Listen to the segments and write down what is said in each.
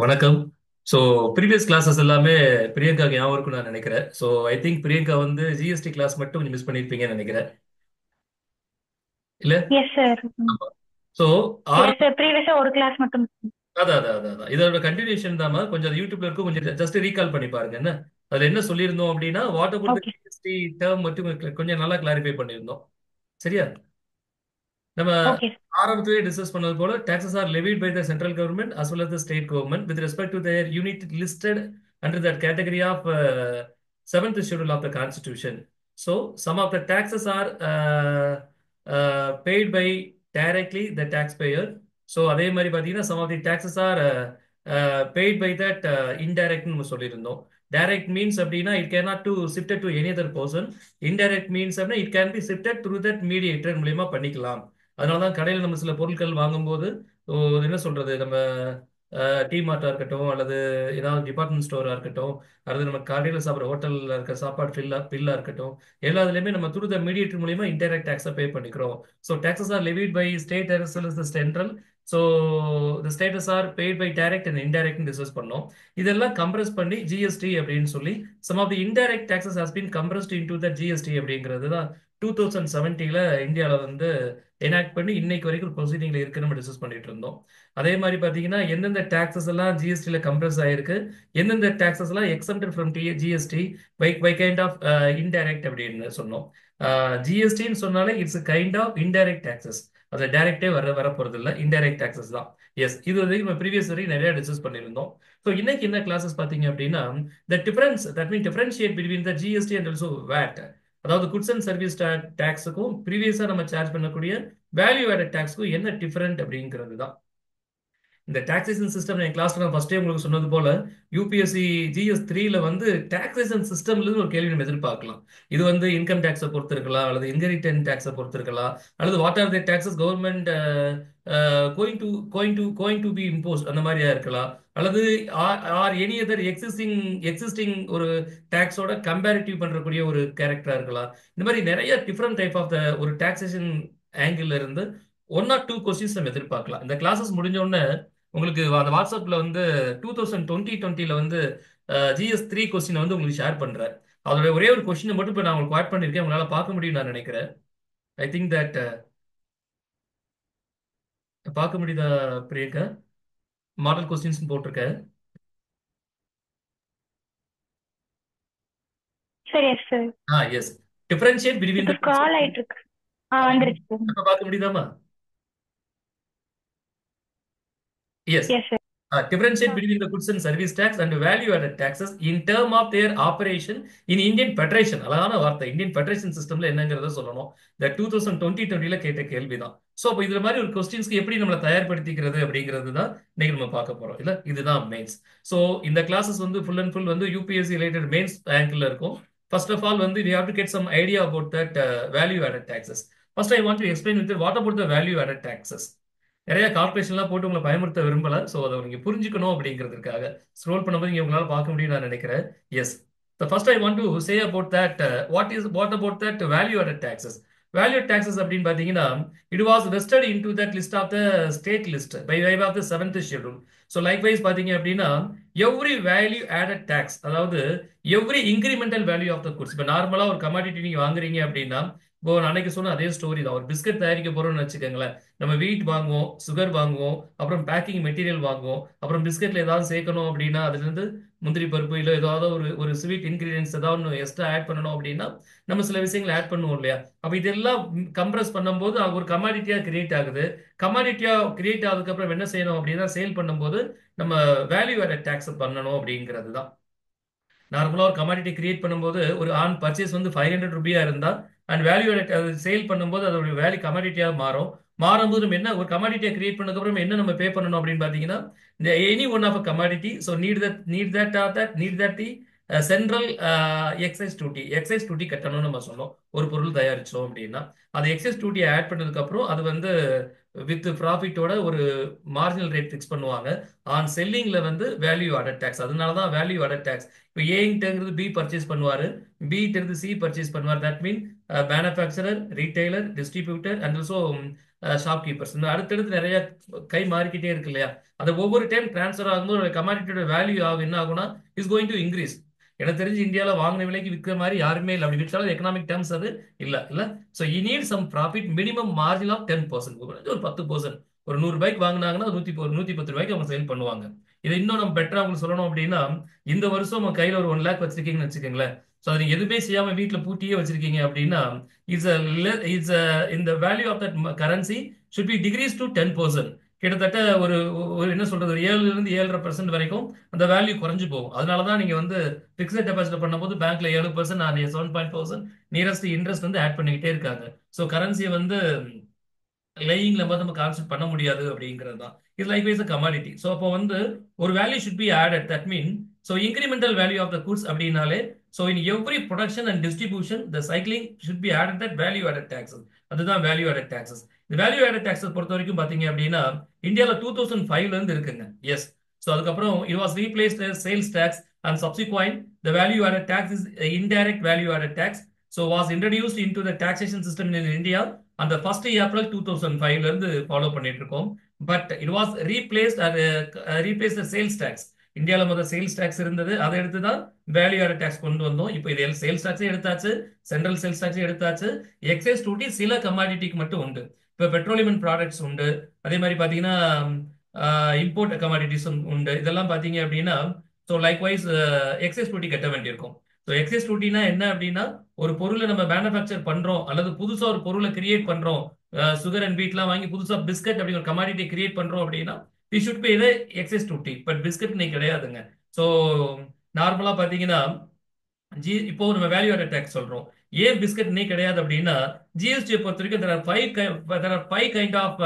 வணக்கம். So previous classes எல்லாமே பிரியங்காக்கு ஞாபகம் இருக்கும்னு நான் நினைக்கிறேன். ஸோ ஐ திங்க் பிரியங்கா வந்து ஜிஎஸ்டி கிளாஸ் மட்டும் கொஞ்சம் மிஸ் பண்ணியிருப்பீங்கன்னு நினைக்கிறேன். இல்ல? Yes sir. ஆமா. ஸோ ஆறு எஸ் சார், ப்ரீவியஸா ஒரு கிளாஸ் மட்டும். அதான் இதோட கண்டினியூஷன் தான் கொஞ்சம் அது யூடியூப்ல இருக்கும். கொஞ்சம் ஜஸ்ட் ரீகால் பண்ணி பாருங்க என்ன அதுல என்ன சொல்லியிருந்தோம் அப்படின்னா what about the okay. GST term மட்டும் கொஞ்சம் நல்லா கிளாரிஃபை பண்ணியிருந்தோம். சரியா? நம்ம ஓகே. ஆரம்பத்திலே டிஸ்கஸ் பண்ணது போல taxes are levied by the central government as well as the state government with respect to their unit listed under that category of seventh schedule of the constitution. So some of the taxes are paid by directly the taxpayer. So அதே மாதிரி பார்த்தீங்கன்னா some of the taxes are paid by that indirect நம்ம சொல்லியிருந்தோம். Direct means அப்படின்னா it cannot to shifted to any other person. Indirect means அப்படின்னா it can be shifted through that mediator மூலியமா பண்ணிக்கலாம். அதனாலதான் கடையில் நம்ம சில பொருட்கள் வாங்கும்போது என்ன சொல்றது நம்ம டீ மார்ட்டா இருக்கட்டும் அல்லது ஏதாவது டிபார்ட்மெண்ட் ஸ்டோரா இருக்கட்டும் அல்லது நம்ம கடையில் சாப்பிட்ற ஹோட்டல்ல இருக்க சாப்பாடு பில்லா இருக்கட்டும் எல்லாத்துலயுமே நம்ம த்ரூ த மீடியேட்டர் மூலியமா இன்டைரக்ட் டாக்ஸை பே பண்ணிக்கிறோம். So taxes are levied by state as well as the central. So the states are paid by direct and indirect discuss பண்ணோம். இதெல்லாம் கம்ப்ரஸ் பண்ணி ஜிஎஸ்டி அப்படின்னு சொல்லி some of the indirect taxes has been compressed into the GST அப்படிங்கிறது தான் 2017 இந்தியாவில் வந்து enact பண்ணி இன்னைக்கு வரைக்கும் ப்ரொசீடிங்ல இருக்கு நம்ம டிஸ்கஸ் பண்ணிட்டு இருந்தோம். அதே மாதிரி பாத்தீங்கன்னா எந்தெந்த டாக்ஸஸ் எல்லாம் ஜிஎஸ்டில கம்ப்ரஸ் ஆயிருக்கு, எந்தெந்த டாக்ஸஸ் எல்லாம் exempted from GST by kind of indirect அப்படின்னு சொன்னோம். ஜிஎஸ்டின்னு சொன்னாலே it's kind of indirect taxes. அது டைரக்டே வர போறது இல்ல, இன்டைரக்ட் டாக்ஸஸ் தான். எஸ், இது வரைக்கும் நம்ம ப்ரீவியஸ் வரைக்கும் நிறைய டிஸ்கஸ் பண்ணியிருந்தோம். ஸோ இன்னைக்கு என்ன கிளாஸஸ் பாத்தீங்க அப்படின்னா the difference that mean differentiate between the GST and also VAT. அதாவது குட்ஸ் அண்ட் சர்வீஸ் டாக்ஸுக்கும் ப்ரீவியஸா நம்ம சார்ஜ் பண்ணக்கூடிய வேல்யூ ஆடட் டாக்ஸ்க்கும் என்ன டிஃபரெண்ட் அப்படிங்கிறது தான். இந்த டாக்ஸேஷன் சிஸ்டம் என் கிளாஸ்ல நான் ஃபர்ஸ்டே உங்களுக்கு சொன்னது போல யூபிஎஸ்சி ஜிஎஸ் 3ல வந்து டாக்ஸேஷன் சிஸ்டம்ல இருந்து ஒரு கேள்வி நம்ம எதிர்பார்க்கலாம். இது வந்து இன்கம் டேக்ஸை பொறுத்து இருக்கலாம் அல்லது இன்ஹெரிட்டன்ஸ் டாக்ஸை பொறுத்து இருக்கலாம் அல்லது what are the taxes government going to be impose அந்த மாதிரியா இருக்கலாம் அல்லது ஆர் எனி அதர் எக்ஸிஸ்டிங் ஒரு டாக்ஸோட கம்பேரிட்டிவ் பண்றக்கூடிய ஒரு கேரக்டரா இருக்கலாம். இந்த மாதிரி நிறைய டிஃப்ரெண்ட் டைப் ஆஃப் த ஒரு டாக்ஸேஷன் ஆங்கிள் இருந்து ஒன் ஆர் டூ கொஸ்டின்ஸ் நம்ம எதிர்பார்க்கலாம். இந்த கிளாஸஸ் முடிஞ்ச உடனே உங்களுக்கு அந்த வாட்ஸ்அப்ல வந்து 2020 வந்து ஜிஎஸ் 3 கொஸ்டின் வந்து உங்களுக்கு ஷேர் பண்றேன். அதோட ஒரே ஒரு கொஸ்டினை மட்டும் இப்போ நான் உங்களுக்கு ஆட் பண்ணிருக்கேன், உங்களால பார்க்க முடியும் நான் நினைக்கிறேன். ஐ திங்க் தட் பார்க்க முடியுதா பிரியங்கா? மாடல் கொஸ்டின்ஸ் போட்டிருக்கேன். Sir yes sir. Yes. Differentiate between இப்போ த ஸ்க்ரால் ஆயிட்டு இருக்கு. வந்துருச்சு சார். பார்க்க முடியுதாமா? Yes. Yes sir. Differentiate between the goods and service tax and value added taxes in term of their operation in Indian Federation. அழகான வார்த்தை, Indian federation சிஸ்டம்ல என்னங்கிறத சொல்லணும். இந்த 2020ல கேட்ட கேள்விதான். ஸோ அப்போ இதுல மாதிரி ஒரு கொஸ்டின்ஸ்க்கு எப்படி நம்மளை தயார்படுத்திக்கிறது அப்படிங்கிறது தான் இன்னைக்கு நம்ம பார்க்க போறோம். இல்ல இதுதான் மெயின்ஸ். ஸோ இந்த கிளாஸஸ் வந்து ஃபுல் அண்ட் ஃபுல் வந்து யூபிஎஸ்சி ரிலேட்டட் மெயின்ஸ் ஆங்கிள் இருக்கும். ஃபர்ஸ்ட் ஆஃப் ஆல் வந்து we have to get some idea about that value added taxes. First I want to explain with you what about the value added taxes. நிறைய கால்குலேஷன்லாம் போட்டு உங்களை பயமுறுத்த விரும்பல. So அதை நீங்க புரிஞ்சுக்கணும் அப்படிங்கிறதுக்காக ஸ்க்ரோல் பண்ணும்போது நீங்க உங்களால பார்க்க முடியும் நான் நினைக்கிறேன். S. The first I want to say about that what about that value added taxes. Value added taxes அப்படின்னு பார்த்தீங்கன்னா it was vested into that list of the state list by way of the seventh schedule. So likewise பார்த்தீங்க அப்படின்னா every value added tax அதாவது every incremental value of the goods. இப்போ நார்மலா ஒரு commodity நீங்க வாங்குறீங்க அப்படின்னா இப்போ நான் அன்னைக்கு சொன்ன அதே ஸ்டோரி தான். ஒரு பிஸ்கட் தயாரிக்க போறோம்னு வச்சுக்கோங்களேன். நம்ம வீட் வாங்குவோம், சுகர் வாங்குவோம், அப்புறம் பேக்கிங் மெட்டீரியல் வாங்குவோம், அப்புறம் பிஸ்கட்ல ஏதாவது சேர்க்கணும் அப்படின்னா அதுல இருந்து முந்திரி பருப்பு இல்லை ஏதாவது ஒரு ஒரு ஸ்வீட் இன்கிரீடியன்ஸ் ஏதாவது ஒன்று எக்ஸ்ட்ரா ஆட் பண்ணணும் அப்படின்னா நம்ம சில விஷயங்களை ஆட் பண்ணுவோம் இல்லையா? அப்ப இதெல்லாம் கம்ப்ரஸ் பண்ணும்போது அது ஒரு கமாடிட்டியா கிரியேட் ஆகுது. கமாடிட்டியா கிரியேட் ஆனதுக்கு அப்புறம் என்ன செய்யணும் அப்படின்னா சேல் பண்ணும்போது நம்ம வேல்யூ ஆடட் டாக்ஸ் பண்ணணும் அப்படிங்கிறது தான். நார்மலாக ஒரு கமாடிட்டி கிரியேட் பண்ணும்போது ஒரு ஆன் பர்ச்சேஸ் வந்து 500 ரூபியா இருந்தா அண்ட் வேல்யூ அது சேல் பண்ணும்போது அதோட வேல்யூ கமாடிட்டியாக மாறும். மாறும்போது நம்ம என்ன ஒரு கமாடிட்டியை கிரியேட் பண்ணதுக்கப்புறம் என்ன நம்ம பே பண்ணணும் அப்படின்னு பார்த்தீங்கன்னா இந்த any one of a commodity so need that the central excise duty கட்டணும்னு நம்ம சொன்னோம். ஒரு பொருள் தயாரிச்சோம் அப்படின்னா அது எக்ஸைஸ் டியூட்டியை ஆட் பண்ணதுக்கு அப்புறம் அது வந்து வித் ப்ராஃபிட்டோட ஒரு மார்ஜினல் ரேட் ஃபிக்ஸ் பண்ணுவாங்க. ஆன் செல்லிங்ல வந்து வேல்யூ ஆடட் டேக்ஸ். அதனால தான் வேல்யூ ஆடட் டேக்ஸ். இப்போ ஏங்கிட்டங்கிறது பி பர்ச்சேஸ் பண்ணுவாரு, பி இருந்து சி பர்ச்சேஸ் பண்ணுவார். That mean manufacturer, retailer, distributor and also shopkeepers, இந்த அடுத்தடுத்து நிறைய கை மாறிக்கிட்டே இருக்கு இல்லையா? அது ஒவ்வொரு டைம் டிரான்ஸ்ஃபர் ஆகும்போது கமாடிட்டியோட வேல்யூ ஆகும், என்ன ஆகும்னா இஸ் கோயிங் டு இன்க்ரீஸ். எனக்கு தெரிஞ்சு இந்தியாவில் வாங்கின விலைக்கு விற்கிற மாதிரி யாருமே இல்லை. அப்படி விற்றாலும் எக்கனாமிக் டேர்ம்ஸ் அது இல்ல இல்ல. So you need some profit, minimum margin of 10%, ஒரு 10%. ஒரு 100 ரூபாய்க்கு வாங்கினாங்கன்னா 110 ரூபாய்க்கு அவங்க சேல் பண்ணுவாங்க. இதை இன்னும் நம்ம பெட்டரா உங்களுக்கு சொல்லணும் அப்படின்னா, இந்த வருஷம் உங்க கையில ஒரு 1 லேக் வச்சிருக்கீங்கன்னு வச்சுக்கோங்களேன். ஸோ அது நீங்க எதுவுமே செய்யாம வீட்டுல பூட்டியே வச்சிருக்கீங்க அப்படின்னா, இட்ஸ் இட்ஸ் இந்த value of that currency should be decrease to 10%. கிட்டத்தட்ட ஒரு என்ன சொல்றது, ஒரு 7 ல இருந்து 7.5% வரைக்கும் அந்த வேல்யூ குறைஞ்சு போகும். அதனாலதான் நீங்க வந்து பிக்ஸட் டெபாசிட் பண்ணும்போது பேங்க்ல 7%, 7.5% நியரஸ்ட் இன்ட்ரெஸ்ட் வந்து ஆட் பண்ணிக்கிட்டே இருக்காங்க. ஸோ கரன்சியை வந்து லேயிங்ல வந்து நம்ம கான்செப்ட் பண்ண முடியாது அப்படிங்கிறது தான். இது லைக்வைஸ் அ கமாடிட்டி. ஸோ அப்போ வந்து ஒரு value should be added. That mean so incremental value of the goods அப்படின்னாலே, so in every production and distribution the cycling should be added that value added taxes. அதுதான் வேல்யூ ஆடட் டாக்ஸஸ். இந்த value added taxes பொறுத்த வரைக்கும் பாத்தீங்க அப்படின்னா இந்தியாவில் 2005ல இருந்து இருக்குங்க. எஸ். ஸோ அதுக்கப்புறம் it was replaced sales tax and subsequent the value added tax is indirect value added tax. So was introduced in to the taxation system in India அந்த 1 April 2005ல இருந்து ஃபாலோ பண்ணிட்டு இருக்கோம். But it was replace sales tax. இந்தியாவில் முதல் sales tax இருந்தது, அதை எடுத்து தான் வேல்யூ ஆடட் டாக்ஸ் கொண்டு வந்தோம். இப்போ இது சேல்ஸ் டாக்ஸே எடுத்தாச்சு, சென்ட்ரல் சேல்ஸ் டாக்ஸே எடுத்தாச்சு. எக்ஸைஸ் டியூட்டி சில கமாடிட்டிக்கு மட்டும் உண்டு. இப்போ பெட்ரோலியம் அண்ட் ப்ராடக்ட்ஸ் உண்டு. அதே மாதிரி பார்த்தீங்கன்னா இம்போர்ட் கமாடிட்டிஸ் உண்டு. இதெல்லாம் பார்த்தீங்க அப்படின்னா ஸோ லைக்வைஸ் எக்ஸைஸ் டியூட்டி கட்ட வேண்டியிருக்கும். ஸோ எக்ஸைஸ் டியூட்டினா என்ன அப்படின்னா, ஒரு பொருளை நம்ம மேனுஃபேக்சர் பண்றோம் அல்லது புதுசா ஒரு பொருளை கிரியேட் பண்றோம், சுகர் அண்ட் வீட்லாம் வாங்கி புதுசா பிஸ்கட் அப்படிங்கிற கமாடிட்டி கிரியேட் பண்றோம் அப்படின்னா we should pay the excise duty. But biscuit இன்னைக்கு கிடையாதுங்க. ஸோ நார்மலா பாத்தீங்கன்னா இப்போ நம்ம வேல்யூ ஆடட் டேக்ஸ் சொல்றோம். ஏன் பிஸ்கட் இன்னைக்கு கிடையாது அப்படின்னா, ஜிஎஸ்டி பொறுத்த வரைக்கும் there are five kind of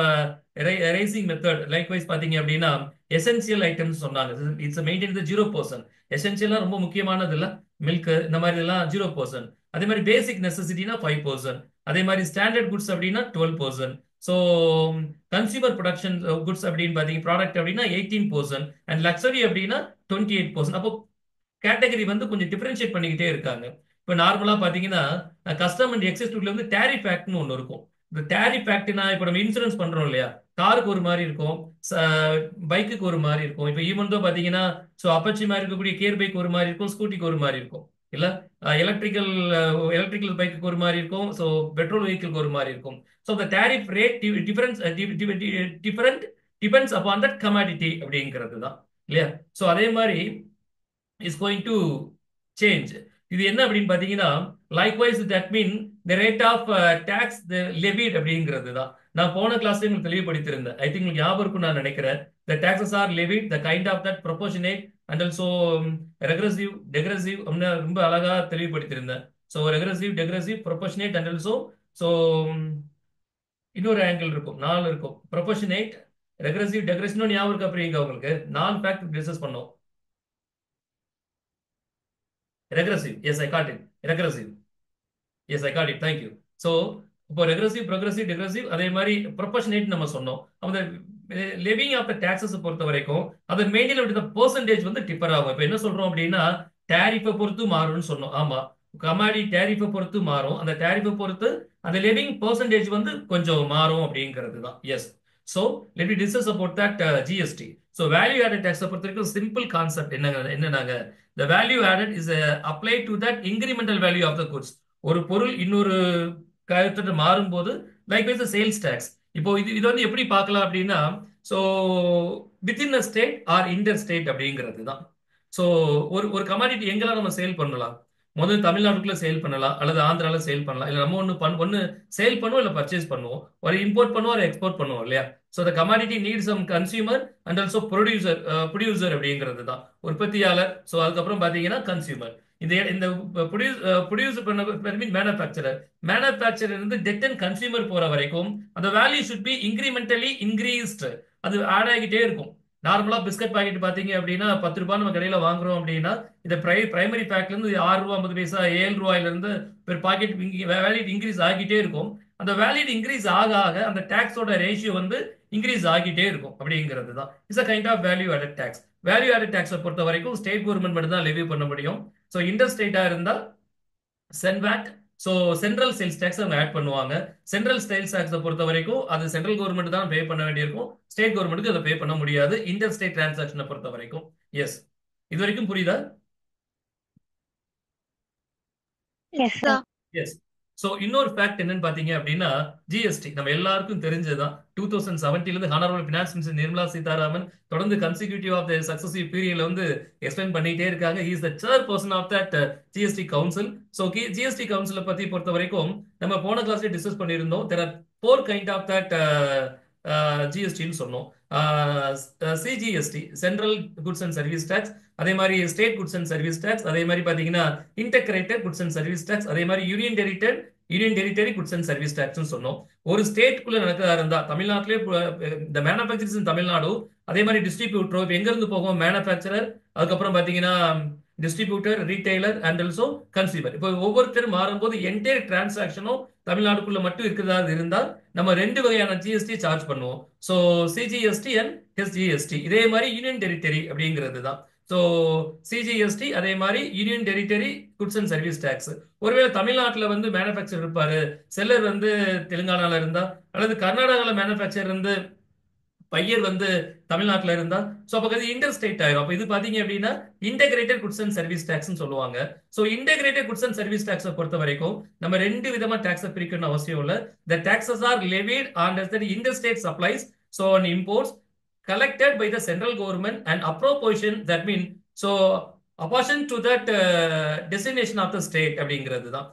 raising method. Likewise பாத்தீங்க அப்படின்னா எசென்சியல் ஐட்டம்ஸ் சொன்னாங்க. It's maintain 0%. எசென்சியலா ரொம்ப முக்கியமானது இல்ல, மில்க் இந்த மாதிரி எல்லாம் 0%. அதே மாதிரி பேசிக் நெசசிட்டினா 5%. அதே மாதிரி ஸ்டாண்டர்ட் குட்ஸ் அப்படின்னா 12%. ஸோ கன்சியூமர் ப்ரொடக்ஷன் குட்ஸ் அப்படின்னு பாத்தீங்க ப்ராடக்ட் அப்படின்னா 18%. அண்ட் லக்ஸரி அப்படின்னா 28%. அப்போ கேட்டகரி வந்து கொஞ்சம் டிஃபரன்ஷியேட் பண்ணிக்கிட்டே இருக்காங்க. இப்போ நார்மலா பாத்தீங்கன்னா கஸ்டம் அண்ட் எக்ஸைஸ் டியூட்டில வந்து டேரிஃப் ஆக்ட்னு ஒன்று இருக்கும். இந்த டேரிஃப் ஆக்ட்னா இப்போ நம்ம இன்சூரன்ஸ் பண்றோம் இல்லையா, காருக்கு ஒரு மாதிரி இருக்கும், பைக்குக்கு ஒரு மாதிரி இருக்கும். இப்போ ஈவன் தோ பாத்தீங்கன்னா ஸோ அப்பச்சி மாதிரி இருக்கக்கூடிய கேர் பைக் ஒரு மாதிரி இருக்கும், ஸ்கூட்டிக்கு ஒரு மாதிரி இருக்கும் இல்ல, எலக்ட்ரிக்கல் எலக்ட்ரிக்கல் பைக்கு ஒரு மாதிரி இருக்கும், ஸோ பெட்ரோல் வெஹிக்கிள்க்கு ஒரு மாதிரி இருக்கும். So the tariff rate difference different depends upon that commodity அப்படிங்கிறது தான் இல்லையா. ஸோ அதே மாதிரி இஸ் கோயிங் டு சேஞ்ச். இது என்ன அப்படின்னு பாத்தீங்கன்னா likewise that mean the rate of tax levied அப்படிங்கிறது தான். நான் போன கிளாஸ்ல உங்களுக்கு தெளிவுபடுத்திருந்தேன். ஐ திங்க் உங்களுக்கு ஞாபகம் இருக்கும் நான் நினைக்கிறேன். The taxes are levied the kind of that proportionate and also regressive degressive அப்படின்னு ரொம்ப அழகா தெளிவுபடுத்தியிருந்தேன். So regressive degressive proportionate and also so இன்னொரு ஆங்கிள் இருக்கும், 4 இருக்கும். ப்ரொபோர்ஷனேட் ரெக்ரெசிவ் டெக்ரெசிவ் ஞாபகம் இருக்கு. அப்படிங்க உங்களுக்கு நான் ஃபேக்ட் டிஸ்கஸ் பண்ணோம். Regressive. Yes, I got it. Regressive. Yes, I got it. Thank you. So, இப்போ ரெக்ரெசிவ் ப்ரொக்ரெசிவ் டிக்ரெசிவ் அதே மாதிரி ப்ரொபோர்ஷனேட் நம்ம சொன்னோம். அந்த லிவிங் ஆஃப் த டாக்ஸஸ் பொறுத்த வரைக்கும் அது மெயின்டைன் அப்படி பெர்சன்டேஜ் வந்து டிஃபர் ஆகும். இப்போ என்ன சொல்றோம் அப்படின்னா டேரிஃபை பொறுத்து மாறும்னு சொன்னோம். ஆமா, கமாடி டேரிஃபை பொறுத்து மாறும். அந்த டேரிஃபை பொறுத்து அந்த லிவிங் பெர்சன்டேஜ் வந்து கொஞ்சம் மாறும் அப்படிங்கிறது தான். Yes. So let me discuss about that GST. So value added டேக்ஸை பொறுத்த வரைக்கும் சிம்பிள் கான்செப்ட் என்னன்னாங்க, the value added is applied to that incremental value of the goods. ஒரு பொருள் இன்னொரு காரியத்திட்ட மாறும்போது லைக்வைஸ் சேல்ஸ் டாக்ஸ். இப்போ இது வந்து எப்படி பார்க்கலாம் அப்படின்னா so within a state or inter state அப்படிங்கிறது தான். ஸோ ஒரு ஒரு கமாடிட்டி எங்கெல்லாம் நம்ம சேல் பண்ணலாம், முதல்ல தமிழ்நாட்டுக்குள்ள சேல் பண்ணலாம் அல்லது ஆந்திரால சேல் பண்ணலாம், இல்லை நம்ம ஒன்று சேல் பண்ணுவோம் இல்லை பர்ச்சேஸ் பண்ணுவோம், ஒரு இம்போர்ட் பண்ணுவோம் ஒரு எக்ஸ்போர்ட் பண்ணுவோம் இல்லையா. So the commodity need some consumer and also producer அப்படிங்கிறது தான், உற்பத்தியாளர். ஸோ அதுக்கப்புறம் பார்த்தீங்கன்னா கன்சியூமர். இந்த ப்ரொடியூஸ் பண்ண மீன் மேனுஃபேக்சரர் இருந்து டெட் அண்ட் கன்சியூமர் போற வரைக்கும் அந்த வேல்யூ ஷுட் பி இன்கிரிமெண்டலி இன்க்ரீஸ்ட். அது ஆட் ஆகிட்டே இருக்கும். நார்மலா பிஸ்கட் பாக்கெட் பாத்தீங்க அப்படின்னா 10 ரூபாய் நம்ம கடையில வாங்குறோம் அப்படின்னா இந்த பிரைமரி பேக்ல இருந்து 6 ரூபாய் 50 பைசா 7 ரூபாயில இருந்து பெர் பாக்கெட் வேலிட் இன்க்ரீஸ் ஆகிட்டே இருக்கும். அந்த வேலிட் இன்க்ரீஸ் ஆக ஆக அந்த டாக்ஸோட ரேஷியோ வந்து இன்க்ரீஸ் ஆகிட்டே இருக்கும் அப்படிங்கிறது தான். It's a kind of value added tax. Value added டாக்ஸை பொறுத்த வரைக்கும் ஸ்டேட் கவர்மெண்ட் மட்டும் தான் லெவி பண்ண முடியும். ஸோ இன்டர் ஸ்டேட்டா இருந்தா சென்வேட் ஸோ சென்ட்ரல் சேல்ஸ் டேக்ஸ் அவங்க ஆட் பண்ணுவாங்க. சென்ட்ரல் சேல்ஸ் டேக்ஸை பொறுத்த வரைக்கும் அது சென்ட்ரல் கவர்மெண்ட் தான் பே பண்ண வேண்டியிருக்கும். ஸ்டேட் கவர்மெண்ட்டுக்கு அதை பே பண்ண முடியாது இன்டர் ஸ்டேட் டிரான்சாக்ஷனை பொறுத்த வரைக்கும். எஸ், இது வரைக்கும் புரியுதா? Yes sir. எஸ். ஸோ இன்னொரு ஃபேக்ட் என்னன்னு பாத்தீங்க அப்படின்னா ஜிஎஸ்டி நம்ம எல்லாருக்கும் தெரிஞ்சதுதான். 2017 இருந்து honourable finance minister Nirmala Sitharaman தொடர்ந்து கன்சிக்யூட்டிவ் ஆஃப் த சக்சசிவ் பீரியட்ல வந்து எக்ஸ்பிளைன் பண்ணிட்டே இருக்காங்க. Is the chairperson of that GST council. So GST கவுன்சிலை பத்தி பொறுத்த வரைக்கும் நம்ம போன கிளாஸ்ல டிஸ்கஸ் பண்ணியிருந்தோம். There are four kind of that ஜிஎஸ்டின்னு சொன்னோம். CGST central goods and service tax, அதே மாதிரி state goods and service tax, அதே மாதிரி பாத்தீங்கன்னா integrated goods and service tax, அதே மாதிரி union territory goods and service tax சொன்னோம். ஒரு ஸ்டேட்குள்ள நடக்கிறதா இருந்தா தமிழ்நாட்டிலே இந்த மேனுபேக்சர்ஸ் இன் தமிழ்நாடு, அதே மாதிரி டிஸ்ட்ரிபியூட்டர் இப்போ எங்க இருந்து போகும் மேனுபேக்சரர், அதுக்கப்புறம் பாத்தீங்கன்னா distributor, retailer and also consumer. இப்போ ஒவ்வொருத்தரும் மாறும்போது என்டையர் டிரான்சாக்ஷனும் தமிழ்நாடுக்குள்ள மட்டும் இருக்கிறதா இருந்தால் நம்ம ரெண்டு வகையான ஜிஎஸ்டி சார்ஜ் பண்ணுவோம். So CGST and SGST. இதே மாதிரி யூனியன் டெரிட்டரி அப்படிங்கிறது தான். ஸோ சிஜிஎஸ்டி அதே மாதிரி union territory goods and service tax. ஒருவேளை தமிழ்நாட்டில் வந்து மேனுஃபேக்சர் இருப்பாரு, செல்லர் வந்து தெலுங்கானால இருந்தா, அல்லது கர்நாடகாவில் மேனுஃபேக்சர் இருந்து பையர் வந்து தமிழ்நாட்டில் இருந்தா, ஸோ அப்போ அது இன்டர் ஸ்டேட் ஆயிரும். அப்போ இது பாத்தீங்க அப்படின்னா integrated goods and service tax சொல்லுவாங்க. So integrated goods and service டேக்ஸை பொறுத்த வரைக்கும் நம்ம ரெண்டு விதமா டேக்ஸை பிரிக்கணும்னு அவசியம் இல்லை. The taxes are levied on the inter state supplies so on imports collected by the central government and appropriation, that mean so apportion to that destination of the state அப்படிங்கிறது தான்.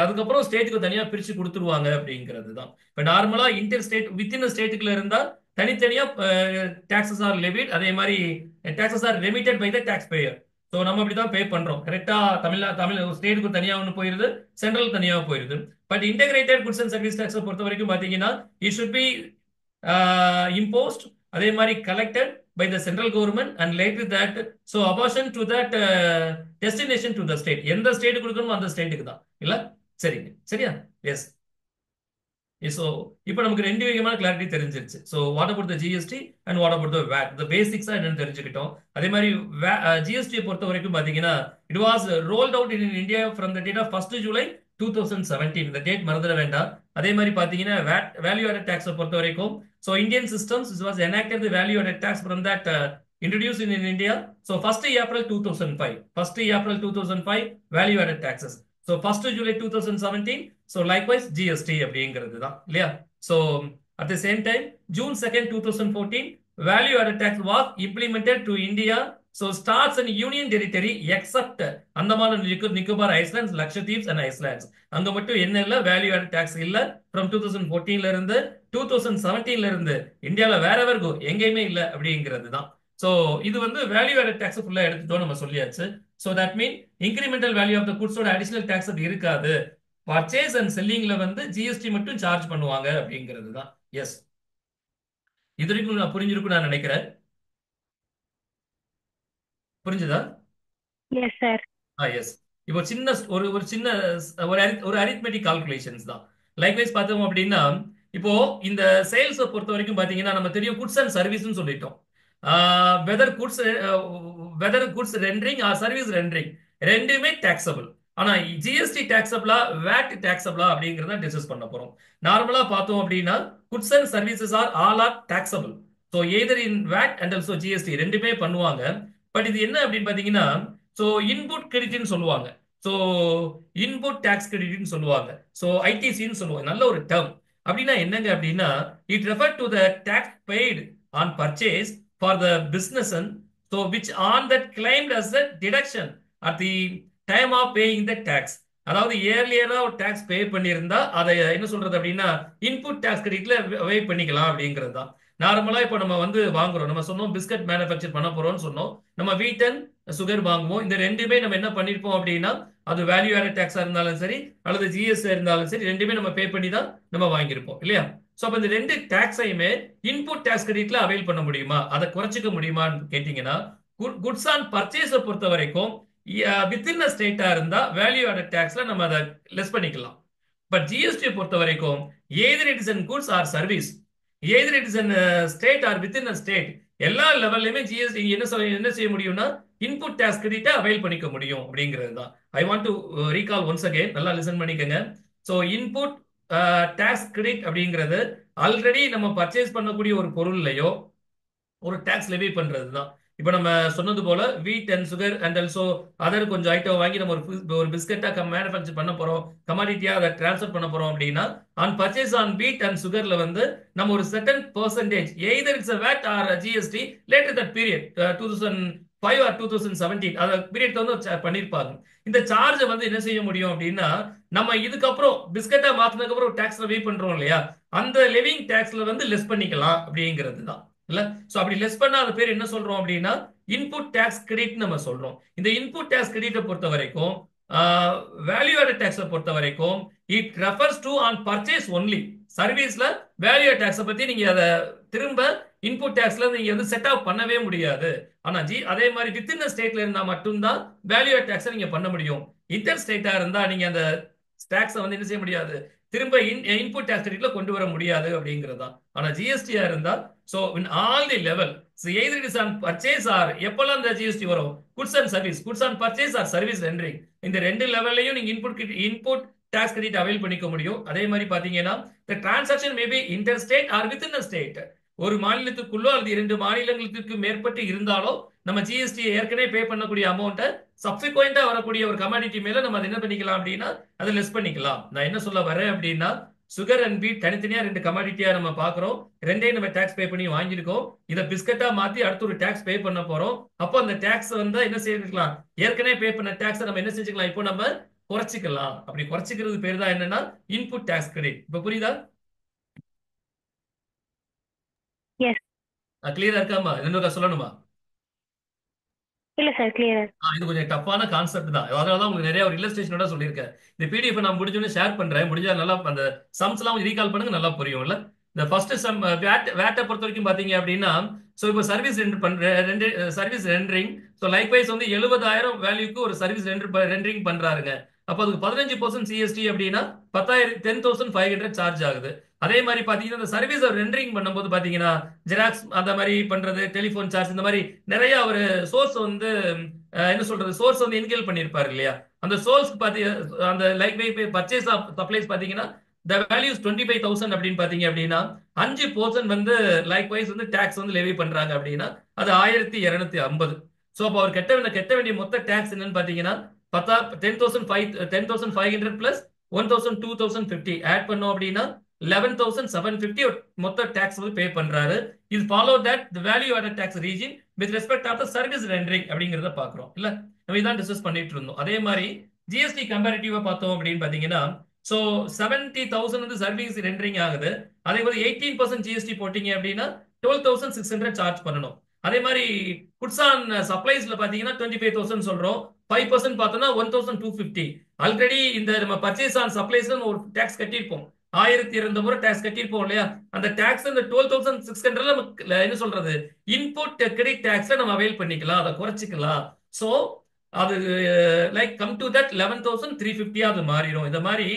அதுக்கப்புறம் ஸ்டேட்டுக்கு தனியா பிரிச்சு கொடுத்துருவாங்க அப்படிங்கிறது தான். இப்போ நார்மலா இன்டர் ஸ்டேட் வித்தின் ஸ்டேட்டுக்குள்ள இருந்தா தனித்தனியா டாக்ஸஸ் ஆர் லெவிட், அதே மாதிரி taxes are remitted by the taxpayer. So நம்ம அப்படிதான் பே பண்றோம். கரெக்டா தமிழ் ஸ்டேட்டுக்கு தனியா ஒன்று போயிருது, சென்ட்ரல் தனியா போயிருது. But integrated goods and service டாக்ஸை பொறுத்த வரைக்கும் பாத்தீங்கன்னா இட் ஷுட் பி imposed, அதே மாதிரி collected by the central government and later that so apportion to that destination to the state. எந்த ஸ்டேட் கொடுக்கணுமோ அந்த ஸ்டேட்டுக்கு தான் இல்ல. சரிங்க, சரியா? எஸ். ஸோ இப்போ நமக்கு ரெண்டு விதமான கிளாரிட்டி தெரிஞ்சிருச்சு. So what about the GST and what about the VAT, the பேசிக்ஸா என்னன்னு தெரிஞ்சுக்கிட்டோம். அதே மாதிரி ஜிஎஸ்டியை பொறுத்த வரைக்கும் பாத்தீங்கன்னா it was rolled out in India from the date of 1st July 2017. இந்த டேட் மறந்துட வேண்டாம். அதே மாதிரி பாத்தீங்கன்னா வேல்யூ ஆடட் டாக்ஸை பொறுத்த வரைக்கும் so Indian systems was enacted the value added tax from that introduced in India. So 1st April 2005, 1st April 2005 value added taxes. So 1st July 2017, so likewise GST அப்படிங்கிறது தான் இல்லையா. So at the same time June 2nd 2014 value added tax was implemented to India. So starts in union territory except Andaman and Nicobar Islands, Lakshadweep and Islands. அங்க மட்டும் என்ன இல்ல, value added tax இல்ல. from 2014ல இருந்து 2017ல இருந்து இந்தியால wherever கோ எங்கேயுமே இல்ல அப்படிங்கிறது தான். சோ இது வந்து வேல்யூ ஆடட் டாக்ஸ் ஃபுல்லா எடுத்துட்டோம் நம்ம சொல்லியாச்சு. So that mean incremental value of the குட்ஸோட அடிஷனல் டாக்ஸ் அது இருக்காது. பர்ச்சேஸ் அண்ட் செல்லிங்ல வந்து ஜிஎஸ்டி மட்டும் சார்ஜ் பண்ணுவாங்க அப்படிங்கிறது தான். எஸ், இது வரைக்கும் நான் புரிஞ்சிருக்கும் நான் நினைக்கிறேன். புரிஞ்சுதா? S sir. எஸ். இப்போ சின்ன ஒரு சின்ன ஒரு அரித்மெட்டிக் கால்குலேஷன்ஸ் தான். லைக்வைஸ் பார்த்தோம் அப்படின்னா இப்போ இந்த சேல்ஸ் பொறுத்த வரைக்கும் பாத்தீங்கன்னா நம்ம தெரியும் குட்ஸ் அண்ட் சர்வீஸ்னு சொல்லிட்டோம். Whether goods rendering or service rendering ரெண்டுமே டாக்ஸபிள். ஆனா ஜிஎஸ்டி டாக்ஸபிளா வேட் டாக்ஸபிளா அப்படிங்கறத டிஸ்கஸ் பண்ண போறோம். நார்மலா பார்த்தோம் அப்படின்னா goods and services all are taxable. So either in VAT and also GST ரெண்டுமே பண்ணுவாங்க. பட் இது என்ன அப்படின்னு பாத்தீங்கன்னா ஸோ இன்புட் கிரெடிட்னு சொல்லுவாங்க. ஸோ இன்புட் டாக்ஸ் கிரெடிட்னு சொல்லுவாங்க. ஸோ ஐடிசின்னு சொல்லுவாங்க. நல்ல ஒரு டேர்ம். அப்படின்னா என்னங்க அப்படின்னா it refer to the tax paid on purchase for the business so which on that claimed as the deduction at the time of paying the tax. அதாவது இயர்லியரா ஒரு டாக்ஸ் பே பண்ணியிருந்தா அதை என்ன சொல்றது அப்படின்னா இன்புட் டாக்ஸ் கிரெடிட்ல வே பண்ணிக்கலாம் அப்படிங்கிறது தான். நார்மலா இப்போ நம்ம வந்து வாங்குறோம், நம்ம சொன்னோம் பிஸ்கட் மேனுஃபேக்சர் பண்ண போறோம்னு சொன்னோம். நம்ம வீட் அண்ட் சுகர் வாங்குவோம். இந்த ரெண்டுமே நம்ம என்ன பண்ணிருப்போம் அப்படின்னா அது வேல்யூ ஆடட் டாக்ஸா இருந்தாலும் சரி அல்லது ஜிஎஸ்டி இருந்தாலும் சரி ரெண்டுமே நம்ம பே பண்ணி தான் நம்ம வாங்கியிருப்போம் இல்லையா. சோ அப்ப இந்த ரெண்டு டாக்ஸையுமே இன்புட் டாக்ஸ் கிரெடிட்ல அவைல் பண்ண முடியுமா, அதை குறைச்சிக்க முடியுமான்னு கேட்டீங்கன்னா குட்ஸ் ஆன் பர்ச்சேஸை பொறுத்த வரைக்கும் வித்தின் ஸ்டேட்டா இருந்தா வேல்யூ ஆடட் டாக்ஸ்ல நம்ம அதை லெஸ் பண்ணிக்கலாம். பட் ஜிஎஸ்டி பொறுத்த வரைக்கும் either it is in goods or service either it is on state or within a state, எல்லா லெவல்லையுமே ஜிஎஸ்டி என்ன செய்ய முடியும்னா இன்புட் டேக்ஸ் கிரெடிட்டை அவைல் பண்ணிக்க முடியும் அப்படிங்கிறது தான். I want to recall once again, நல்லா லிசன் பண்ணிக்கங்க. ஸோ இன்புட் டேக்ஸ் கிரெடிட் அப்படிங்கிறது ஆல்ரெடி நம்ம பர்ச்சேஸ் பண்ணக்கூடிய ஒரு பொருள்லையோ ஒரு டாக்ஸ் லெவி பண்றது தான். இப்போ நம்ம சொன்னது போல வீட் and sugar and also other கொஞ்சம் ஐட்டம் வாங்கி நம்ம ஒரு பிஸ்கெட்டா மேனுஃபேக்சர் பண்ண போறோம், கமாடிட்டியா அதை டிரான்ஸ்ஃபர் பண்ண போறோம் அப்படின்னா on purchase on wheat and சுகர்ல வந்து நம்ம ஒரு certain percentage either it's VAT or GST later that period 2005 or 2017 அந்த பீரியட் வந்து பண்ணிருப்பாங்க. இந்த சார்ஜை வந்து என்ன செய்ய முடியும் அப்படின்னா நம்ம இதுக்கப்புறம் பிஸ்கெட்டா மாத்தினதுக்கு அப்புறம் டாக்ஸ் லெவி பண்றோம் இல்லையா, அந்த லெவிங் டாக்ஸ்ல வந்து லெஸ் பண்ணிக்கலாம் அப்படிங்கிறது தான் இல்ல. சோ அப்படி லெஸ் பண்ணாத பேர் என்ன சொல்றோம் அப்படின்னா இன்புட் டேக்ஸ் கிரெடிட் நம்ம சொல்றோம். இந்த இன்புட் டேக்ஸ் கிரெடிட்டை பொறுத்த வரைக்கும் வேல்யூ ஆடட் டேக்ஸை பொறுத்த வரைக்கும் it refers to on purchase only. சர்வீஸ்ல வேல்யூ ஆட் டேக்ஸை பத்தி நீங்க அதை திரும்ப இன்புட் டேக்ஸ்ல நீங்க வந்து செட் ஆஃப் பண்ணவே முடியாது. ஆனா அதே மாதிரி வித்தின் ஸ்டேட்ல இருந்தா மட்டும்தான் வேல்யூ ஆட் டேக்ஸை நீங்க பண்ண முடியும். இன்டர் ஸ்டேட்டா இருந்தா நீங்க அந்த டேக்ஸை வந்து என்ன செய்ய முடியாது, திரும்ப இன்புட் டேக்ஸ் கிரெடிட்ல கொண்டு வர முடியாது அப்படிங்கிறது தான். ஆனா ஜிஎஸ்டியா இருந்தா so in all the level, so either it is on purchase or எப்பெல்லாம் இந்த ஜிஎஸ்டி வரும், goods and service, goods on purchase or service rendering, இந்த ரெண்டு லெவல்லையும் நீங்க இன்புட் டாக்ஸ் கிரெடிட் அவைல் பண்ணிக்க முடியும். அதே மாதிரி பாத்தீங்கன்னா the transaction may be interstate or within a state, ஒரு மாநிலத்துக்குள்ளோ அல்லது இரண்டு மாநிலங்களுக்கு மேற்பட்டு இருந்தாலோ நம்ம ஜிஎஸ்டி ஏற்கனவே பே பண்ணக்கூடிய அமௌண்ட்டை சப்சிக்வெண்டா வரக்கூடிய ஒரு கமாடிட்டி மேல நம்ம அதை என்ன பண்ணிக்கலாம் அப்படின்னா அதை லெஸ் பண்ணிக்கலாம். நான் என்ன சொல்ல வரேன் அப்படின்னா சுகர் அண்ட் வீட் தனித்தனியா ரெண்டு கமாடிட்டியா நம்ம பாக்குறோம், ரெண்டையும் நம்ம டாக்ஸ் பே பண்ணி வாங்கியிருக்கோம். இதை பிஸ்கட்டா மாத்தி அடுத்து ஒரு டாக்ஸ் பே பண்ண போறோம். அப்போ அந்த டாக்ஸ் வந்து என்ன செய்யலாம், ஏற்கனவே பே பண்ண டாக்ஸ் நம்ம என்ன செஞ்சுக்கலாம், இப்போ நம்ம குறைச்சிக்கலாம். அப்படி குறைச்சிக்கிறது பேர் தான் என்னன்னா இன்புட் டாக்ஸ் கிரெடிட். இப்ப புரியுதா? எஸ். கிளியரா இருக்காமா? இன்னொரு சொல்லணுமா? இல்ல சார், கிளியர். இது கொஞ்சம் டஃப்பான கான்செப்ட் தான், அதனாலதான் உங்களுக்கு நிறைய ஒரு இல்லஸ்ட்ரேஷனோட சொல்லியிருக்கேன். இந்த பிடிஎஃப் நான் முடிஞ்சோன்னு ஷேர் பண்றேன், முடிஞ்சா நல்லா அந்த சம்ஸ் எல்லாம் கொஞ்சம் ரீகால் பண்ணுங்க, நல்லா புரியும்ல. இந்த ஃபர்ஸ்ட் சம் வேட்டை பொறுத்த வரைக்கும் பாத்தீங்க அப்படின்னா ஸோ இப்போ service service rendering, so likewise வந்து 70,000 வேல்யூக்கு ஒரு சர்வீஸ் ரெண்டரிங் பண்றாருங்க. அப்போ அதுக்கு 15% சிஎஸ்டி அப்படின்னா 10,500 சார்ஜ் ஆகுது. அதே மாதிரி பாத்தீங்கன்னா இந்த சர்வீஸ் ரெண்டரிங் பண்ணும்போது பாத்தீங்கன்னா ஜெராக்ஸ் அந்த மாதிரி பண்றது, டெலிபோன் சார்ஜ், இந்த மாதிரி நிறைய ஒரு சோர்ஸ் வந்து என்ன சொல்றது, சோர்ஸ் வந்து என்கேல் பண்ணிருப்பாரு இல்லையா, அந்த சோர்ஸ் பாத்தி அந்த லைக் பர்ச்சேஸ் ஆஃப் சப்ளைஸ் பாத்தீங்கன்னா the value is 25,000 அப்படின்னு பாத்தீங்க அப்படின்னா 5% வந்து லைக் வைஸ் வந்து டாக்ஸ் வந்து லெவி பண்றாங்க அப்படின்னா அது 1,250. ஸோ அப்போ அவர் கெட்ட வேண்டிய மொத்த டாக்ஸ் என்னன்னு பாத்தீங்கன்னா 10,500 பிளஸ் 1,250 ஆட் பண்ணோம் அப்படின்னா 11,750 மொத்த டாக்ஸ் வந்து பே பண்றாரு. இது follow that the value added tax regime with respect of the service rendering அப்படிங்கறத பாக்குறோம் இல்ல. நம்ம இதான் டிஸ்கஸ் பண்ணிட்டு இருந்தோம். அதே மாதிரி ஜிஎஸ்டி கம்பேரிட்டிவா பார்த்தோம் அப்படின்னு பாத்தீங்கன்னா ஸோ 70,000 வந்து சர்வீஸ் ரெண்டரிங் ஆகுது. அதே மாதிரி 18% ஜிஎஸ்டி போட்டீங்க அப்படின்னா 12,600 சார்ஜ் பண்ணணும். அதே மாதிரி குட்ஸ் ஆன் சப்ளைஸ்ல பாத்தீங்கன்னா 25,000 சொல்றோம், 5% பார்த்தோம்னா 1,250. ஆல்ரெடி இந்த நம்ம பர்ச்சேஸ் ஆன் சப்ளைஸ்ல ஒரு டாக்ஸ் கட்டியிருப்போம், 1,200 டாக்ஸ் கட்டியிருப்போம் இல்லையா, அந்த டாக்ஸ் இந்த 12,600 நமக்கு என்ன சொல்றது இன்புட் கிரெடிட் டாக்ஸ் நம்ம அவைல் பண்ணிக்கலாம், அதை குறைச்சிக்கலாம். ஸோ அது லைக் கம் டு தட் 11,350 அது மாறிடும். இந்த மாதிரி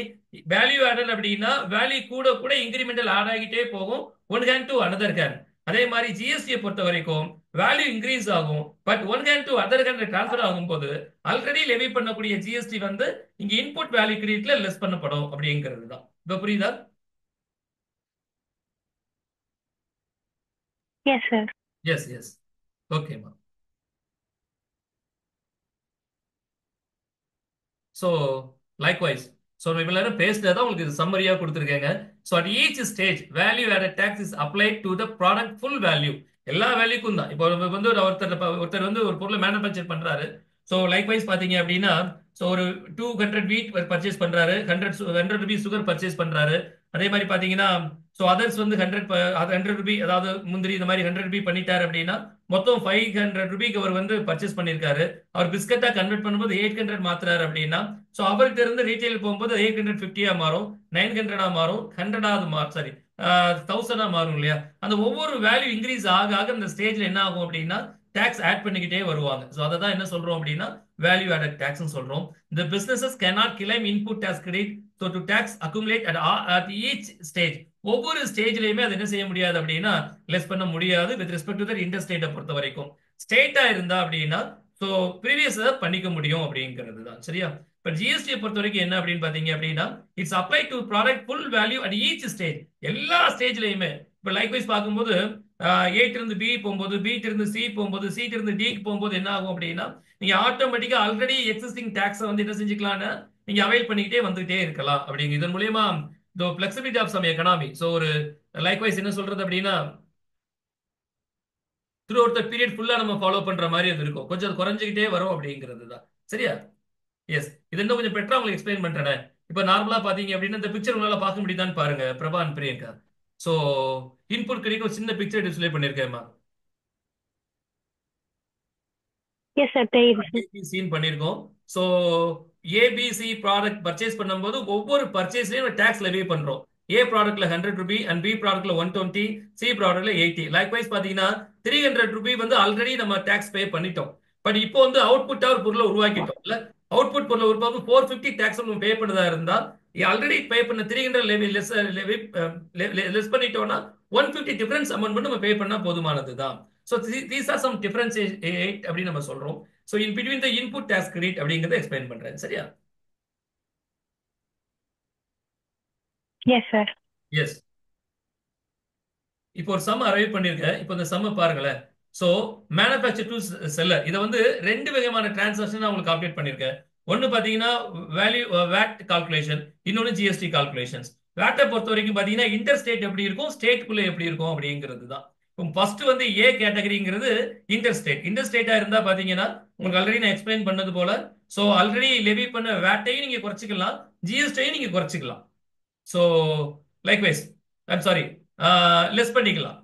வேல்யூ ஆடட் அப்படின்னா வேல்யூ கூட கூட இன்கிரிமெண்டல் ஆட் ஆகிட்டே போகும் one hand to another hand. அதே மாதிரி ஜிஎஸ்டியை பொறுத்த வரைக்கும் வேல்யூ இன்க்ரீஸ் ஆகும், but one hand to other hand transfer ஆகும்போது ஆல்ரெடி லெவி பண்ணக்கூடிய ஜிஎஸ்டி வந்து இங்க இன்புட் வேல்யூ கிரெடிட்ல லெஸ் பண்ணப்படும் அப்படிங்கிறது தான். இப்ப புரியுதா? Yes sir. எஸ் எஸ் ஓகேமா. ஸோ லைக்வைஸ் ஸோ இவ்வளவு நேரம் பேசினதான் உங்களுக்கு சம்மரியா கொடுத்துருக்கேங்க. So at each stage value added tax is applied to the product full value, எல்லா வேல்யூக்கும் தான். இப்போ வந்து ஒருத்தர் வந்து ஒரு பொருளை மேனுஃபேக்சர் பண்றாரு. ஸோ லைக்வைஸ் பாத்தீங்க அப்படின்னா ஸோ ஒரு 200 வீட் பர்ச்சேஸ் பண்றாரு, 100 ரூபீஸ் சுகர் பர்ச்சேஸ் பண்றாரு. அதே மாதிரி பாத்தீங்கன்னா ஸோ அதர்ஸ் வந்து 100 ரூபி, அதாவது முந்திரி இந்த மாதிரி 100 ரூபி பண்ணிட்டாரு அப்படின்னா மொத்தம் 500 ரூபிக்கு அவர் வந்து பர்ச்சேஸ் பண்ணிருக்காரு. அவர் பிஸ்கட்டா கன்வெர்ட் பண்ணும்போது 800 மாத்துறாரு அப்படின்னா ஸோ அவர்கிட்ட இருந்து ரீட்டைல் போகும்போது 850 மாறும், 900 மாறும், 100 மாறும், சாரி 1000 மாறும் இல்லையா. அந்த ஒவ்வொரு வேல்யூ இன்க்ரீஸ் ஆக ஆக இந்த ஸ்டேஜ்ல என்ன ஆகும் அப்படின்னா டாக்ஸ் ஆட் பண்ணிக்கிட்டே வருவாங்க. ஸோ அதை தான் என்ன சொல்றோம் அப்படின்னா வேல்யூ ஆடட் டாக்ஸ் சொல்றோம். The businesses cannot claim input tax credit, so to tax accumulate at each stage. ஒவ்வொரு ஸ்டேஜ்லயுமே அது என்ன செய்ய முடியாது அப்படின்னா லெஸ் பண்ண முடியாது வித் ரெஸ்பெக்ட் டு இன்டர் ஸ்டேட்டை பொறுத்த வரைக்கும். ஸ்டேட்டா இருந்தா அப்படின்னா ஸோ ப்ரீவியஸ் பண்ணிக்க முடியும் அப்படிங்கிறது தான் சரியா. இப்ப ஜிஎஸ்டியை பொறுத்த வரைக்கும் என்ன அப்படின்னு பாத்தீங்க அப்படின்னா it's apply to product full value at each stage. எல்லா ஸ்டேஜ்லயுமே இப்ப லைக்வைஸ் பார்க்கும்போது ஏட் இருந்து பி போகும்போது, பி இருந்து சி போகும்போது, சி இருந்து டிக்கு போகும்போது என்ன ஆகும் அப்படின்னா நீங்க ஆட்டோமேட்டிக்கா ஆல்ரெடி எக்ஸிஸ்டிங் டாக்ஸை வந்து என்ன செஞ்சுக்கலாம்னா நீங்க அவைல் பண்ணிக்கிட்டே வந்துகிட்டே இருக்கலாம் அப்படிங்க. இதன் மூலியமா the flexibility of some economy. So ஒரு லைக்வைஸ் என்ன சொல்றது அப்படின்னா த்ரூ அவுட் த பீரியட் ஃபுல்லா நம்ம ஃபாலோ பண்ற மாதிரி அது இருக்கும். கொஞ்சம் அது குறைஞ்சிக்கிட்டே வரும் அப்படிங்கிறது தான் சரியா. எஸ், இது இன்னும் கொஞ்சம் பெட்டரா உங்களுக்கு எக்ஸ்பிளைன் பண்றேன். இப்ப நார்மலா பாத்தீங்க அப்படின்னா இந்த பிக்சர் உங்களால பார்க்க முடியுதான்னு பாருங்க Prabha and Priyanka. So input credit ஒரு சின்ன பிக்சர் டிஸ்பிளே பண்ணிருக்கேன்மா. எஸ் சார் தெரியுது சார். ஏபிசின்னு பண்ணிருக்கோம். சோ ஏபிசி ப்ராடக்ட் பர்ச்சேஸ் பண்ணும்போது ஒவ்வொரு பர்ச்சேஸ்லயும் டாக்ஸ் லெவி பண்றோம். ஏ ப்ராடக்ட்ல 100 ரூபி அண்ட் பி ப்ராடக்ட்ல 120, சி ப்ராடக்ட்ல 80. லைக்வைஸ் பாத்தீங்கன்னா 300 ரூபி வந்து ஆல்ரெடி நம்ம டாக்ஸ் பே பண்ணிட்டோம். பட் இப்போ வந்து அவுட்புட்டா ஒரு பொருளை உருவாக்கிட்டோம் இல்ல. அவுட்புட் பொருளை உருவாக்கும் 450 டாக்ஸ் நம்ம பே பண்ணதா இருந்தா ஆல்ரெடி பே பண்ண 300 லெவி லெஸ் பண்ணிட்டோம்னா 150 டிஃபரன்ஸ் அமௌண்ட் மட்டும் நம்ம பே பண்ணா போதுமானதுதான். So these are some differentiate அப்படின்னு நம்ம சொல்றோம். So in between the input tax credit அப்படிங்கறத எக்ஸ்பிளைன் பண்றேன் சரியா. S sir. எஸ், இப்போ ஒரு சம் அரைவ் பண்ணிருக்கேன். இப்போ இந்த சம்ம பாருங்களேன். சோ மேனுஃபேக்சர் டு செல்லர் இதை வந்து ரெண்டு விதமான டிரான்சாக்ஷன் உங்களுக்கு கால்குலேட் பண்ணிருக்கேன். ஒன்னு பாத்தீங்கன்னா வேல்யூ வேட் கால்குலேஷன், இன்னொன்னு ஜிஎஸ்டி கால்குலேஷன்ஸ். வேட்டை பொறுத்த வரைக்கும் பாத்தீங்கன்னா இன்டர் ஸ்டேட் எப்படி இருக்கும், ஸ்டேட்டுக்குள்ள எப்படி இருக்கும் அப்படிங்கிறது தான். ஃபர்ஸ்ட் வந்து ஏ கேட்டகரிங்கிறது இன்டர் ஸ்டேட். இன்டர் ஸ்டேட்டா இருந்தா பாத்தீங்கன்னா உங்களுக்கு ஆல்ரெடி நான் எக்ஸ்பிளைன் பண்ணது போல சோ ஆல்ரெடி லெவி பண்ண வேட்டையும் நீங்க குறைச்சிக்கலாம், ஜிஎஸ்டியும் நீங்க குறைச்சிக்கலாம். So likewise I'm sorry less பண்ணிக்கலாம்.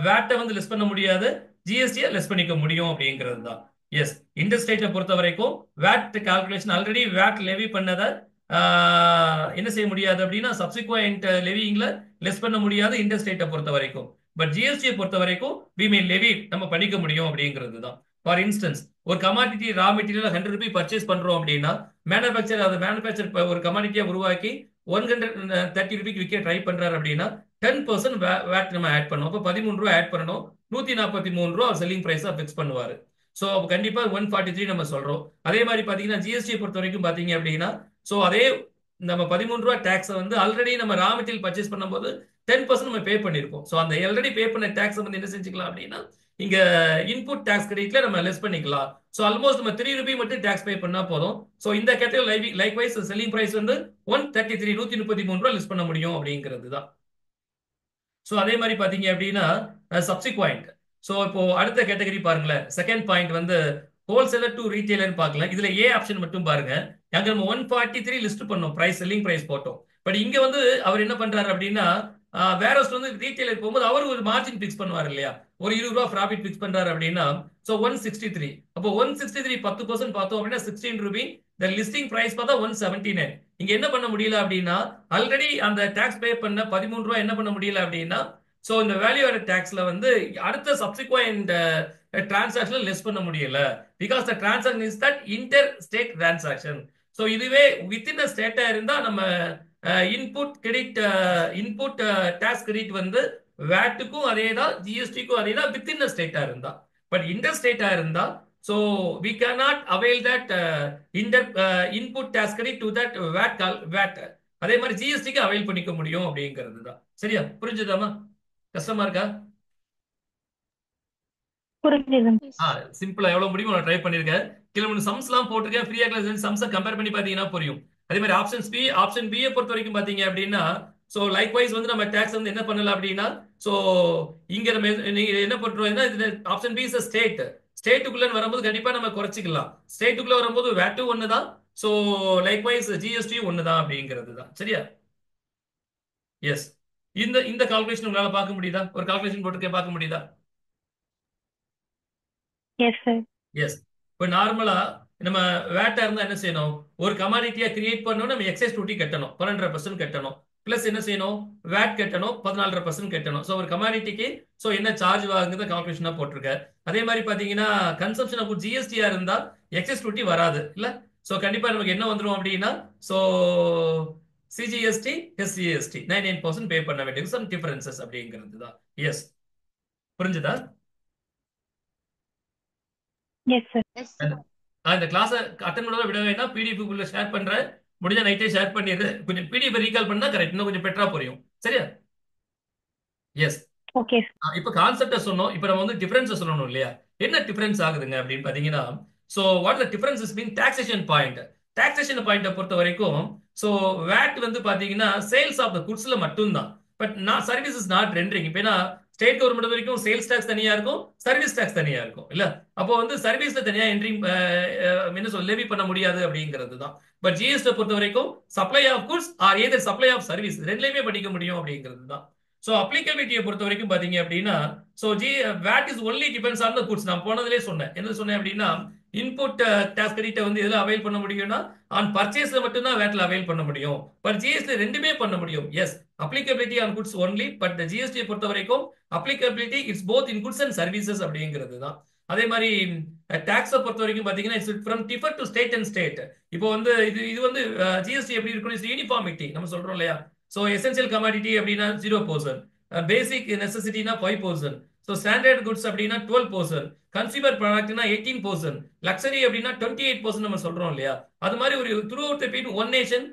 வேட்டை வந்து லெஸ் பண்ண முடியாது, ஜிஎஸ்டியை லெஸ் பண்ணிக்க முடியும் அப்படிங்கிறது தான். எஸ், இன்டர் ஸ்டேட்டை பொறுத்த வரைக்கும் VAT calculation already VAT levy பண்ணதை என்ன செய்ய முடியாது அப்படின்னா சப்சிக்வெண்ட் லெவிங்ல லெஸ் பண்ண முடியாது இன்டர் ஸ்டேட்டை பொறுத்த வரைக்கும். பட் ஜிஎஸ்டியை பொறுத்த வரைக்கும் வி மே லெவி நம்ம பண்ணிக்க முடியும் அப்படிங்கிறது தான். ஃபார் இன்ஸ்டன்ஸ் ஒரு commodity raw material 100 rupee purchase பண்றோம் அப்படின்னா மேனுஃபேக்சர் ஒரு கமாடிட்டியா உருவாக்கி 130 ரூபிக்கு விற்க ட்ரை பண்றாரு அப்படின்னா 10% வேட் நம்ம ஆட் பண்ணோம். அப்போ 13 ரூபா ஆட் பண்ணணும், 143 ரூபா செல்லிங் பிரைஸா பிக்ஸ் பண்ணுவாரு. ஸோ கண்டிப்பா 143 நம்ம சொல்றோம். அதே மாதிரி பாத்தீங்கன்னா ஜிஎஸ்டி பொறுத்த வரைக்கும் பாத்தீங்க அப்படின்னா ஸோ அதே நம்ம 13 ரூபா டேக்ஸை வந்து ஆல்ரெடி நம்ம ரா மெட்டீரியல் பர்ச்சேஸ் பண்ணும்போது 10% நம்ம பே பண்ணிருக்கோம். ஸோ அந்த ஆல்ரெடி பே பண்ண டேக்ஸ் வந்து என்ன செஞ்சுக்கலாம் அப்படின்னா இங்க இன்புட் டாக்ஸ் கிரெடிட்ல நம்ம லெஸ் பண்ணிக்கலாம். ஸோ ஆல்மோஸ்ட் நம்ம 3 ரூபி மட்டும் டாக்ஸ் பே பண்ணா போதும். ஸோ இந்த கேட்டகரி லைக்வைஸ் செல்லிங் பிரைஸ் வந்து 133 133 ரூபா லெஸ் பண்ண முடியும் அப்படிங்கிறது தான். ஸோ அதே மாதிரி பாத்தீங்க அப்படின்னா சப்சிக்வெண்ட். ஸோ இப்போ அடுத்த கேட்டகரி பாருங்களேன். செகண்ட் பாயிண்ட் வந்து ஹோல்சேலர் டு ரீட்டைலர் பார்க்கலாம். இதுல ஏ ஆப்ஷன் மட்டும் பாருங்க. அங்க நம்ம 143 லிஸ்ட் பண்ணோம், பிரைஸ் செல்லிங் பிரைஸ் போட்டோம். பட் இங்க வந்து அவர் என்ன பண்றாரு அப்படின்னா வேற வந்து ரீட்டைலர் போகும்போது அவர் ஒரு மார்ஜின் பிக்ஸ் பண்ணுவார் இல்லையா, ஒரு 20 ரூபா ப்ராஃபிட் பிக்ஸ் பண்றாரு அப்படின்னா ஸோ 163. அப்போ 163 10% பார்த்தோம் அப்படின்னா 16 ரூபி. இந்த லிஸ்டிங் பிரைஸ் பார்த்தா 179. இங்க என்ன பண்ண முடியல அப்படின்னா ஆல்ரெடி அந்த டாக்ஸ் பே பண்ண 13 ரூபா என்ன பண்ண முடியல அப்படின்னா சோ இந்த வேல்யூ ஆடட் டாக்ஸ்ல வந்து அடுத்த சப்சிக்வெண்ட் டிரான்சாக்ஷன் லெஸ் பண்ண முடியல. Because the transaction is that inter state transaction. So இதுவே வித்தின் த ஸ்டேட்டா இருந்தா நம்ம இன்புட் டாக்ஸ் கிரெடிட் வந்து வேட்டுக்கும் அதே தான், ஜிஎஸ்டிக்கும் அதே தான் வித்தின் த ஸ்டேட்டா இருந்தா. பட் இன்டர் ஸ்டேட்டா இருந்தா so we cannot avail that input tax credit to that VAT. அதே மாதிரி ஜிஎஸ்டிக்கு அவைல் பண்ணிக்க முடியும் அப்படிங்கிறது தான். சரியா, புரிஞ்சுதாமா? கஷ்டமா இருக்கா? புரிஞ்சுது. சிம்பிளா எவ்வளவு முடியுமோ நான் ட்ரை பண்ணிருக்கேன். கிலோமீட்டர் சம்ஸ் எல்லாம் போட்டிருக்கேன். ஃப்ரீயா கிளாஸ் சம்ஸை கம்பேர் பண்ணி பாத்தீங்கன்னா புரியும். அதே மாதிரி ஆப்ஷன் பி பொறுத்த வரைக்கும் பாத்தீங்க அப்படின்னா சோ லைக்வைஸ் வந்து நம்ம டாக்ஸ் வந்து என்ன பண்ணலாம் அப்படின்னா சோ இங்க நம்ம நீங்க என்ன பண்றோம், ஆப்ஷன் பி இஸ் ஸ்டேட். ஸ்டேட்டுக்குள்ள வரும்போது கண்டிப்பா நம்ம குறைச்சிக்கலாம். ஸ்டேட்டுக்குள்ள வரும்போது வேட்டும் ஒண்ணுதான், சோ லைக்வைஸ் ஜிஎஸ்டியும் ஒண்ணுதான் அப்படிங்கிறது தான். சரியா? எஸ், இந்த இந்த கால்குலேஷன் உங்களால பார்க்க முடியுதா? ஒரு கால்குலேஷன் போட்டுருக்கேன், பார்க்க முடியுதா? S sir. எஸ், இப்போ நார்மலா நம்ம வேட்டா இருந்தா என்ன செய்யணும், ஒரு கமாடிட்டியா கிரியேட் பண்ணணும், நம்ம எக்ஸைஸ் டியூட்டி கட்டணும் 12.5% கட்டணும். பிளஸ் என்ன செய்யணும், வேட் கட்டணும் 14.5% கட்டணும். ஸோ ஒரு கமாடிட்டிக்கு ஸோ என்ன சார்ஜ் வாங்குறத கால்குலேஷனா போட்டிருக்க. அதே மாதிரி பாத்தீங்கன்னா கன்சம்ஷன் ஆஃப் ஜிஎஸ்டியா இருந்தா எக்ஸைஸ் டியூட்டி வராது இல்ல. ஸோ கண்டிப்பா நமக்கு என்ன வந்துடும் அப்படின்னா ஸோ சிஜிஎஸ்டி, எஸ்சிஎஸ்டி 99% பே பண்ண வேண்டியது சம் டிஃபரன்சஸ் அப்படிங்கிறது தான். எஸ், புரிஞ்சுதா? S sir. Yes sir. இந்த கிளாஸை அட்டன் பண்ண விட வேண்டாம், பிடிஎஃப் குள்ள ஷேர் பண்றேன், முடிஞ்ச நைட்டே ஷேர் பண்ணிடு. கொஞ்சம் பிடிஎஃப் ரீகால் பண்ணா கரெக்ட், இன்னும் கொஞ்சம் பெட்டரா புரியும். சரியா? எஸ். ஓகே. இப்ப கான்செப்ட சொன்னோம், இப்ப நம்ம வந்து டிஃபரன்ஸ் சொல்லணும் இல்லையா? என்ன டிஃபரன்ஸ் ஆகுதுங்க அப்படின்னு பாத்தீங்கன்னா, so what the difference is mean taxation point. Taxation பாயிண்ட பொறுத்த வரைக்கும் சோ வேட் வந்து பாத்தீங்கன்னா சேல்ஸ் ஆஃப் த குட்ஸ்ல மட்டும்தான். பட் நான் சர்வீஸ் இஸ் நாட் ரெண்டரிங். இப்ப ஏன்னா ஸ்டேட் கவர்மெண்ட் வரைக்கும் சேல்ஸ் டாக்ஸ் தனியா இருக்கும், சர்வீஸ் டாக்ஸ் தனியா இருக்கும் இல்ல. அப்போ வந்து சர்வீஸ்ல தனியா என்ட்ரிங் என்ன சொல்ல லெவி பண்ண முடியாது அப்படிங்கிறது தான். பட் ஜிஎஸ்டி பொறுத்த வரைக்கும் supply of goods or either supply of service ரெண்டுலயுமே படிக்க முடியும் அப்படிங்கிறது தான். சோ அப்ளிகபிலிட்டியை பொறுத்த வரைக்கும் பாத்தீங்க அப்படின்னா so VAT is only depends on the goods. நான் போனதுலேயே சொன்னேன், என்ன சொன்னேன் அப்படின்னா இன்புட் டாக்ஸ் கிரெடிட்டை வந்து எதுல அவைல் பண்ண முடியும்னா ஆன் பர்ச்சேஸ்ல மட்டும்தான் வேட்ல அவைல் பண்ண முடியும். பட் ஜிஎஸ்டி ரெண்டுமே பண்ண முடியும். Yes, applicability on goods only, but GST பொறுத்த வரைக்கும் applicability it's both in goods and services அப்படிங்கிறது தான். அதே மாதிரி டாக்ஸை பொறுத்த வரைக்கும் பாத்தீங்கன்னா it's from differ to state and state. இப்போ வந்து இது வந்து ஜிஎஸ்டி எப்படி இருக்கும், யூனிஃபார்மிட்டி நம்ம சொல்றோம் இல்லையா. ஸோ எசென்சியல் கமாடிட்டி அப்படின்னா 0%, பேசிக் நெசசிட்டினா 5%, ஸோ ஸ்டாண்டர்ட் குட்ஸ் அப்படின்னா 12%, கன்சியூமர் ப்ராடக்ட்னா 18%, லக்ஸரி அப்படின்னா 28% நம்ம சொல்றோம் இல்லையா. அது மாதிரி ஒரு throughout the beat one nation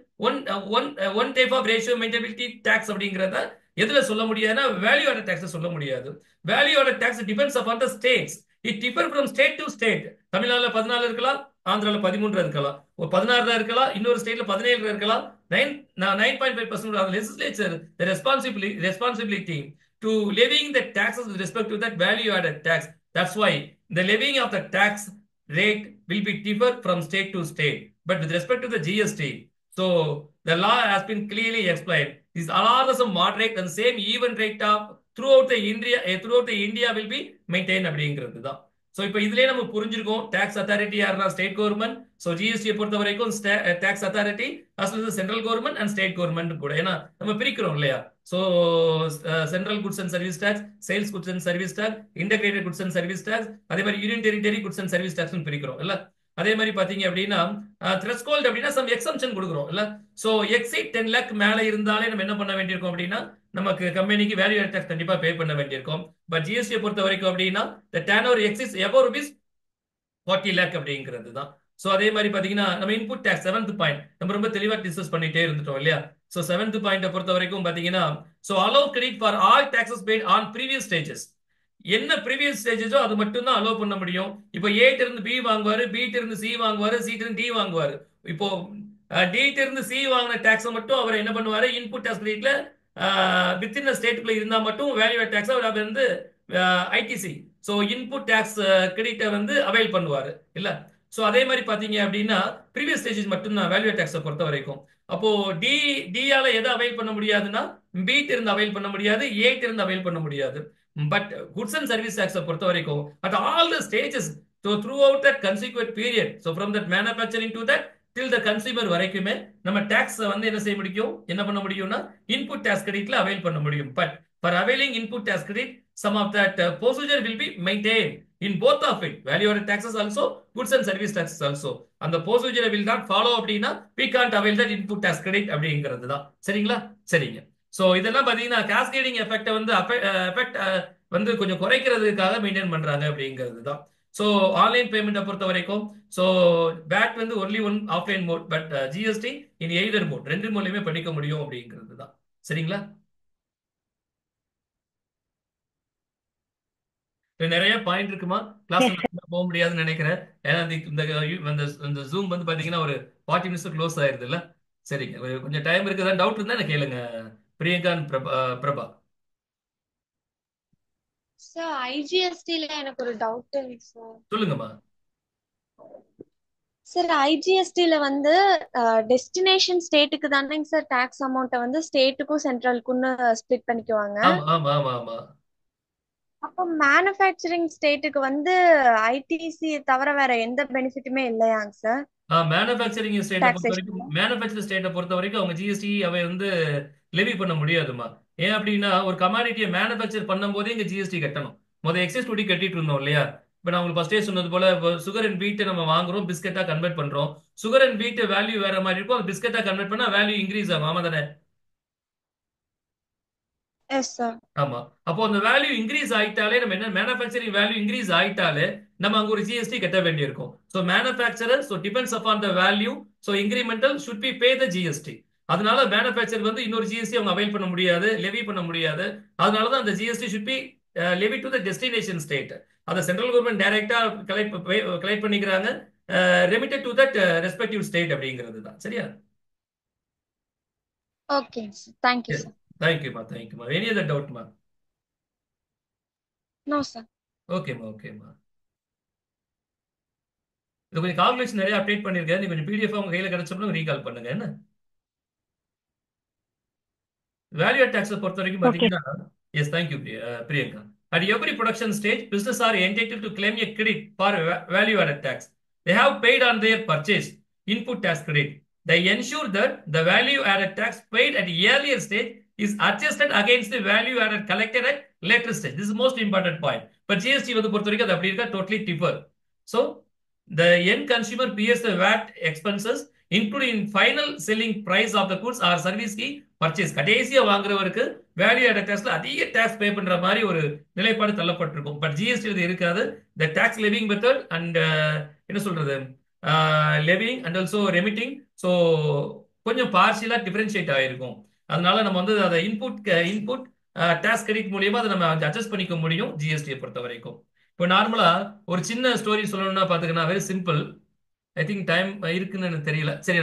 one type of ratio maintainability tax அப்படிங்கிறத எதுல சொல்ல முடியாதுன்னா வேல்யூ ஆடட் டாக்ஸ் சொல்ல முடியாது. Value added tax depends upon the states. It differ from state to state. தமிழ்நாடுல 14 இருக்கலாம், ஆந்திரால 13 இருக்கலாம், ஒரு 16 இருக்கலாம், இன்னொரு ஸ்டேட்ல 17 இருக்கலாம். 9.5% of the legislature the responsibility to levying the taxes with respect to that value added tax. That's why the levying of the tax rate will be differ from state to state. But with respect to the GST, so the law has been clearly explained. These are some moderate and same even rate of throughout the India will be maintained அப்படிங்கிறது தான். So இப்போ இதுலேயே நம்ம புரிஞ்சிருக்கோம் tax authority யாருன்னா state government. So ஜிஎஸ்டியை பொறுத்த வரைக்கும் tax authority as well central government and state government கூட, ஏன்னா நம்ம பிரிக்கிறோம் இல்லையா. So central goods and service tax, sales goods and service tax, integrated goods and service tax, அதே மாதிரி union territory goods and service tax பிரிக்கிறோம் இல்ல. அதே மாதிரி பாத்தீங்க அப்படின்னா த்ரெஷ்ஹோல்ட் அப்படின்னா சம் எக்ஸம்ஷன் கொடுக்குறோம் இல்ல. ஸோ எக்ஸிட் 10 lakh மேல இருந்தாலே நம்ம என்ன பண்ண வேண்டியிருக்கோம் அப்படின்னா நமக்கு கம்பெனிக்கு வேல்யூ ஆடட் டாக்ஸ் கண்டிப்பா பே பண்ண வேண்டியிருக்கும். பட் ஜிஎஸ்டியை பொறுத்த வரைக்கும் அப்படின்னா the turnover exceeds above rupees 40 lakh அப்படிங்கிறது தான். ஸோ அதே மாதிரி பாத்தீங்கன்னா நம்ம இன்புட் டாக்ஸ் 7th பாயிண்ட் நம்ம ரொம்ப தெளிவா டிஸ்கஸ் பண்ணிட்டே இருந்துட்டோம் இல்லையா. ஸோ 7th பாயிண்ட பொறுத்த வரைக்கும் பாத்தீங்கன்னா so allow credit for all taxes paid on previous stages. என்ன ப்ரீவியஸ் ஸ்டேஜஸோ அது மட்டும் தான் அலோவ் பண்ண முடியும். இப்போ ஏட்ட இருந்து பி வாங்குவாரு, பி இருந்து சி வாங்குவாரு, சி இருந்து டி வாங்குவாரு. இப்போ டி இருந்து சி வாங்கின டாக்ஸை மட்டும் அவர் என்ன பண்ணுவாரு, இன்புட் டாக்ஸ் கிரெடிட்ல வித்தின் ஸ்டேட்டுக்குள்ள இருந்தா மட்டும் வேல்யூ டாக்ஸ் அவர் வந்து ஐடிசி ஸோ இன்புட் டாக்ஸ் கிரெடிட்டை வந்து அவைல் பண்ணுவாரு இல்ல. ஸோ அதே மாதிரி பாத்தீங்க அப்படின்னா ப்ரீவியஸ் ஸ்டேஜஸ் மட்டும்தான் வேல்யூ டாக்ஸை பொறுத்த வரைக்கும். அப்போ டியால எதை அவைல் பண்ண முடியாதுன்னா பீட் இருந்து அவைல் பண்ண முடியாது, ஏட் இருந்து அவைல் பண்ண முடியாது. பட் குட்ஸ் அண்ட் சர்வீஸ் டாக்ஸை பொறுத்த வரைக்கும் at all the stages so throughout that consequent period, so from that manufacturing to that till the consumer வரைக்குமே நம்ம டாக்ஸ் வந்து என்ன செய்ய முடியும், என்ன பண்ண முடியும்னா இன்புட் டாக்ஸ் கிரெடிட்ல அவைல் பண்ண முடியும். But for availing input tax credit some of that procedure will be maintained in both of it, value added taxes also, goods and service taxes also. அந்த procedure will not follow அப்படின்னா we can't avail that input tax credit அப்படிங்கிறது தான். சரிங்களா? சரிங்க. So இதெல்லாம் பார்த்தீங்கன்னா காஸ்கேடிங் எஃபெக்டை வந்து effect வந்து கொஞ்சம் குறைக்கிறதுக்காக மெயின்டைன் பண்றாங்க அப்படிங்கிறது தான். ஸோ ஆன்லைன் பேமெண்ட்டை பொறுத்த வரைக்கும் ஸோ பேட் வந்து only one offline mode, but GST in either mode, ரெண்டு மோட்லையுமே படிக்க முடியும் அப்படிங்கிறது தான். சரிங்களா? நிறைய பாயிண்ட் இருக்குமா, கிளாஸ் போக முடியாதுன்னு நினைக்கிறேன். ஏன்னா இந்த ஜூம் வந்து பாத்தீங்கன்னா ஒரு 40 minutes க்ளோஸ் ஆயிருது இல்ல. சரிங்க, கொஞ்சம் டைம் இருக்குதா, டவுட் இருந்தா எனக்கு கேளுங்க பிரியங்கா பிரபா. சார் ஐஜிஎஸ்டில எனக்கு ஒரு டவுட் சார். சொல்லுங்கம்மா. சார் ஐஜிஎஸ்டில வந்து டெஸ்டினேஷன் ஸ்டேட்டுக்கு தானேங்க சார் டாக்ஸ் அமௌண்ட்டை வந்து ஸ்டேட்டுக்கும் சென்ட்ரலுக்குன்னு ஸ்ப்ளிட் பண்ணிக்குவாங்க. ஆமா ஆமா ஆமா ஆமா. அப்போ மேனுஃபேக்சரிங் ஸ்டேட்டுக்கு வந்து ஐடிசி தவிர வேற எந்த பெனிஃபிட்டுமே இல்லையாங்க சார்? மேனுஃபேக்சரிங் ஸ்டேட்டை பொறுத்த வரைக்கும் மேனுஃபேக்சரிங் ஸ்டேட்டை பொறுத்த வரைக்கும் அவங்க ஜிஎஸ்டி அவை வந்து லெவி பண்ண முடியாதுமா. ஏன் அப்படின்னா ஒரு கமாடிட்டியை மேனுஃபேக்சர் பண்ணும் போதே இங்க ஜிஎஸ்டி கட்டணும். முதல் எக்ஸைஸ் டியூட்டி கட்டிட்டு இருந்தோம் இல்லையா. இப்ப நான் உங்களுக்கு ஃபர்ஸ்டே சொன்னது போல சுகர் அண்ட் வீட்டை நம்ம வாங்குறோம், பிஸ்கெட்டா கன்வெர்ட் பண்றோம். சுகர் அண்ட் வீட் வேல்யூ வேற மாதிரி இருக்கும், அது பிஸ்கெட்டா கன்வெர்ட் பண்ணா வேல்யூ இன்க்ரீஸ் ஆகும். ஆமா தானே? Yes sir. ஆமா. அப்போ அந்த வேல்யூ இன்க்ரீஸ் ஆயிட்டாலே நம்ம என்ன, மேனுஃபேக்சரிங் வேல்யூ இன்க்ரீஸ் ஆயிட்டாலே நம்ம அங்க ஒரு ஜிஎஸ்டி கட்ட வேண்டியிருக்கும். So manufacturer so depends upon the value, so incremental should be pay the GST. அதனால மேனுஃபேக்சர் வந்து இன்னொரு ஜிஎஸ்டி அவங்க அவைல் பண்ண முடியாது, லெவி பண்ண முடியாது. அதனால தான் அந்த GST should be levy to the destination state. அதை சென்ட்ரல் கவர்மெண்ட் டைரக்டா கலெக்ட் பண்ணிக்கிறாங்க, remitted to that respective state அப்படிங்கிறது தான். சரியா? Okay sir. Thank you sir. தேங்க்யூமா, தேங்க்யூமா. எனி அதர் டவுட்மா? No sir. ஓகேம்மா, ஓகேம்மா. இது கொஞ்சம் கால்குலேஷன் நிறைய அப்டேட் பண்ணிருக்கேன், நீ கொஞ்சம் பிடிஎஃப் உங்க கையில கிடைச்சப்போ ரீகால் பண்ணுங்க என்ன. வேல்யூ add tax பொறுத்த வரைக்கும் ஓகே. பாத்தீங்கன்னா, yes thank you Priyanka. At every production stage, business are entitled to claim a credit for value added tax. They have paid on their purchase input tax credit. They ensure that the value added tax paid at earlier stage is adjusted against the value added collected at later stage. This is most important point. But GST வந்து பொறுத்த வரைக்கும் அது அப்படி இருக்கா, totally differ. So the end consumer bears the VAT expenses including final selling price of the goods or service key purchase. கடைசியா வாங்குறவருக்கு value added டாக்ஸ்ல அதிக tax பே பண்ற மாதிரி ஒரு நிலைப்பாடு தள்ளப்பட்டிருக்கும். பட் ஜிஎஸ்டி இது இருக்காது. த டாக்ஸ் லெவிங் மெத்தட் அண்ட் என்ன சொல்றது, லெவிங் அண்ட் ஆல்சோ ரெமிட்டிங், ஸோ கொஞ்சம் பார்ஷியலா டிஃபரன்ஷியேட் ஆயிருக்கும். அதனால நம்ம வந்து அதை இன்புட் டாக்ஸ் கிரெடிட் மூலியமா அதை நம்ம அட்ஜஸ்ட் பண்ணிக்க முடியும் ஜிஎஸ்டியை பொறுத்த வரைக்கும். இப்போ நார்மலா ஒரு சின்ன ஸ்டோரி சொல்லணும்னா பாத்துக்கன்னா very simple. I think time இருக்குன்னு எனக்கு தெரியல. சரி,